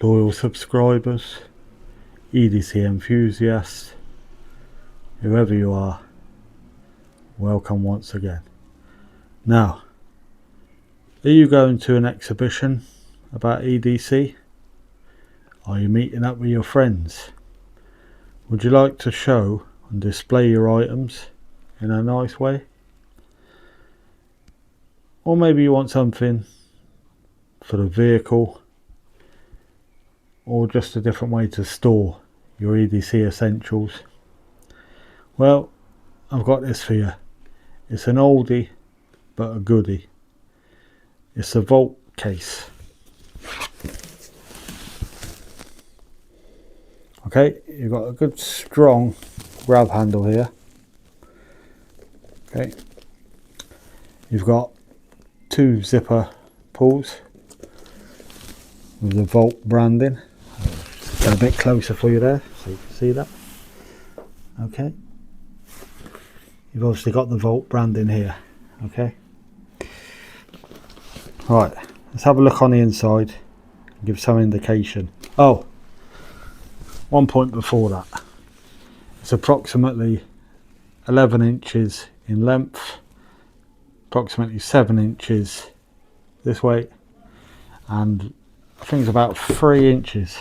loyal subscribers, EDC enthusiasts, whoever you are, welcome once again. Now, are you going to an exhibition about EDC? Are you meeting up with your friends? Would you like to show and display your items in a nice way? Or maybe you want something for the vehicle, or just a different way to store your EDC essentials. Well, I've got this for you. It's an oldie but a goodie. It's a Vault case. Okay, you've got a good strong grab handle here. Okay, you've got two zipper pulls with the Vault branding. Get a bit closer for you there so you can see that. Okay, you've obviously got the Vault branding here. Okay, right, let's have a look on the inside and give some indication. Oh, one point before that, it's approximately 11 inches in length, approximately 7 inches this way, and I think it's about 3 inches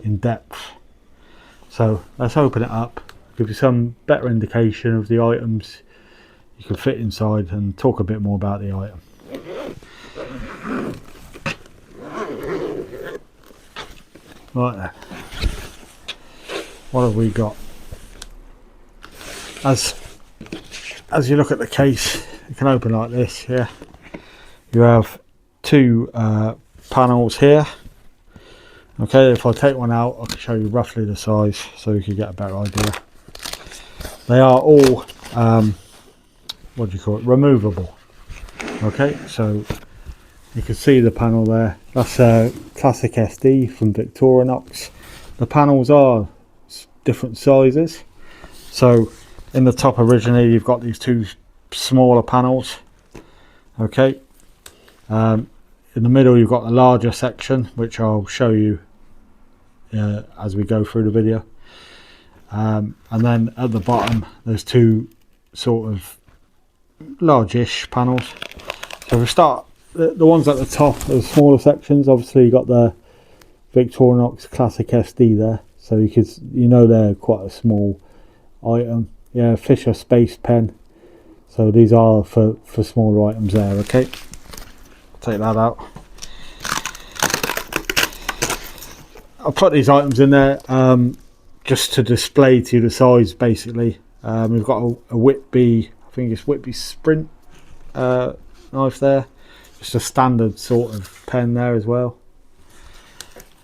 in depth. So let's open it up, give you some better indication of the items you can fit inside, and talk a bit more about the item. Right there, what have we got? As you look at the case, you can open like this. Yeah, you have two panels here. Okay, if I take one out, I can show you roughly the size so you can get a better idea. They are all what do you call it, removable. Okay, so you can see the panel there. That's a classic SD from Victorinox. The panels are different sizes. So in the top originally you've got these two smaller panels. Okay, in the middle you've got the larger section, which I'll show you as we go through the video, and then at the bottom there's two sort of large-ish panels. So we start the ones at the top, the smaller sections. Obviously you got the Victorinox classic SD there, so you know they're quite a small item. Yeah, Fisher Space Pen. So these are for smaller items there. Okay, take that out. I'll put these items in there just to display to you the size. Basically, we've got a Whitby, I think it's Whitby Sprint knife there. Just a standard sort of pen there as well.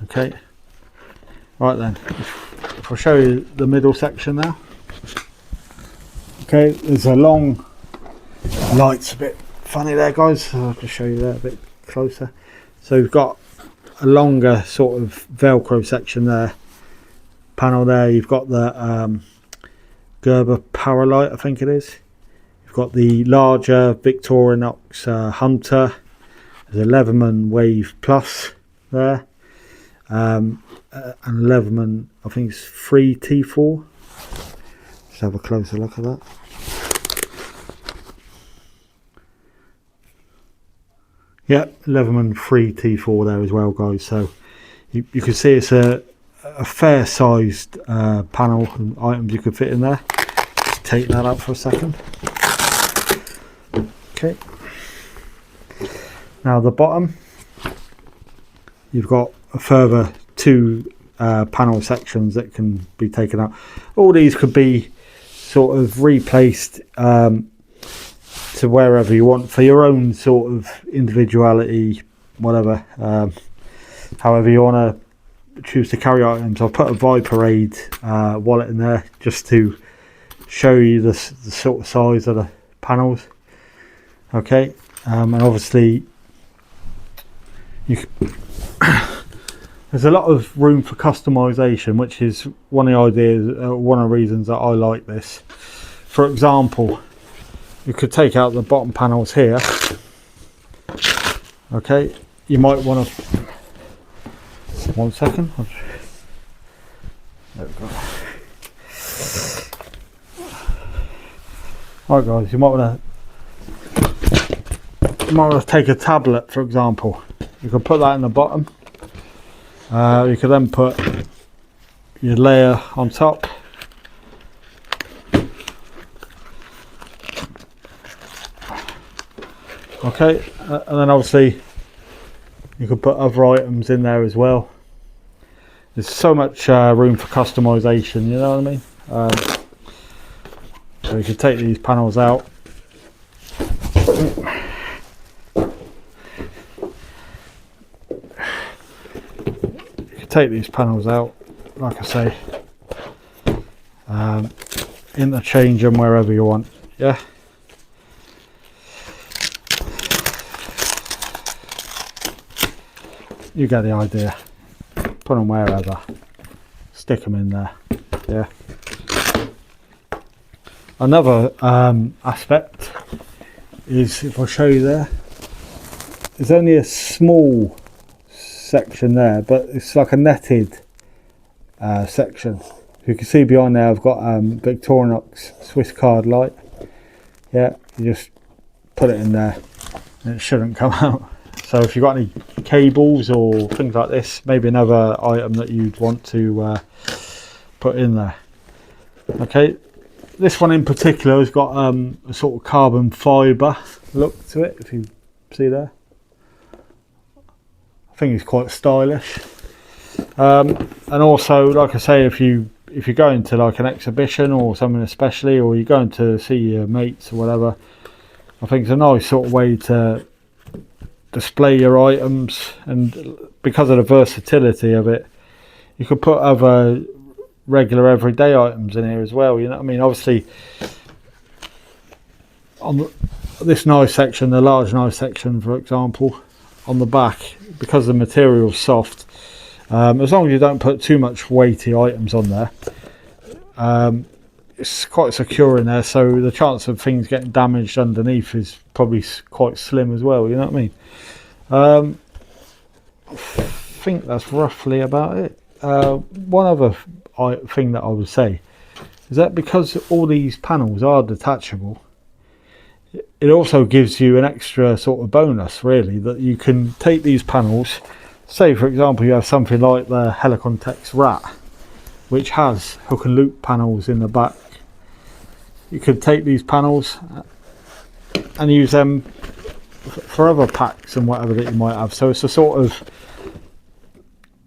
Okay, right then, if I show you the middle section now. Okay, there's a long, light's a bit funny there guys, so I'll just show you there a bit closer. So you've got a longer sort of Velcro section there, panel there. You've got the Gerber Powerlight, I think it is. You've got the larger Victorinox Hunter. There's a Leatherman Wave Plus there, and Leatherman, I think it's 3T4. Let's have a closer look at that. Yeah, Leatherman 3T4 there as well guys. So you can see it's a fair sized panel and items you could fit in there. Just take that out for a second. Okay, now the bottom you've got a further two panel sections that can be taken out. All these could be sort of replaced to wherever you want for your own sort of individuality, whatever, however you want to choose to carry items. I'll put a Viperade wallet in there just to show you the sort of size of the panels. Okay, and obviously there's a lot of room for customization, which is one of the ideas, one of the reasons that I like this. For example, you could take out the bottom panels here. Okay, you might want to 1 second. There we go. Alright guys, you might want to take a tablet, for example. You can put that in the bottom. You can then put your layer on top. Okay, and then obviously you can put other items in there as well. There's so much room for customization, you know what I mean? So you can take these panels out. Take these panels out, like I say, interchange them wherever you want. Yeah, you get the idea. Put them wherever, stick them in there. Yeah. Another aspect is, if I show you there, there's only a small section there, but it's like a netted section. You can see behind there I've got Victorinox Swiss card light. Yeah, you just put it in there and it shouldn't come out. So if you've got any cables or things like this, maybe another item that you'd want to put in there. Okay, this one in particular has got a sort of carbon fibre look to it, if you see there. I think it's quite stylish, and also, like I say, if you're going to like an exhibition or something especially, or you're going to see your mates or whatever, I think it's a nice sort of way to display your items. And because of the versatility of it, you could put other regular everyday items in here as well, you know what I mean? Obviously on this knife section, the large knife section for example, on the back, because the material's soft, as long as you don't put too much weighty items on there, it's quite secure in there, so the chance of things getting damaged underneath is probably quite slim as well, you know what I mean? I think that's roughly about it. One other thing that I would say is that because all these panels are detachable, it also gives you an extra sort of bonus, really, that you can take these panels. Say for example you have something like the Helicontex Rat, which has hook and loop panels in the back. You could take these panels and use them for other packs and whatever that you might have. So it's a sort of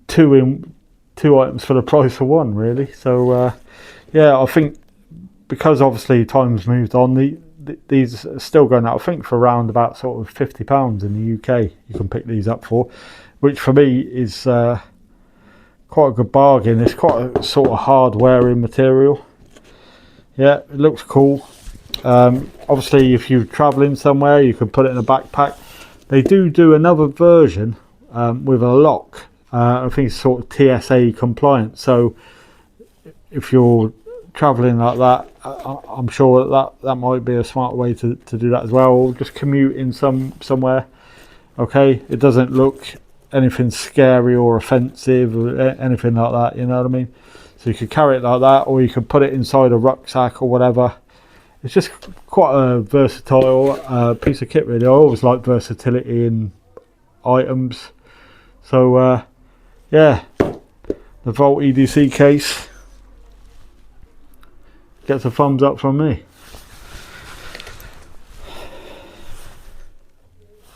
two items for the price of one, really. So yeah, I think because obviously time's moved on, these are still going out, I think, for around about sort of £50 in the UK. You can pick these up for, which for me is quite a good bargain. It's quite a sort of hard wearing material. Yeah, it looks cool. Obviously if you're traveling somewhere, you can put it in a backpack. They do another version with a lock. I think it's sort of TSA compliant, so if you're traveling like that, I'm sure that might be a smart way to do that as well, or just commuting somewhere. Okay, it doesn't look anything scary or offensive or anything like that, you know what I mean? So you could carry it like that, or you could put it inside a rucksack or whatever. It's just quite a versatile piece of kit, really. I always like versatility in items. So yeah, the Vault EDC case gets a thumbs up from me.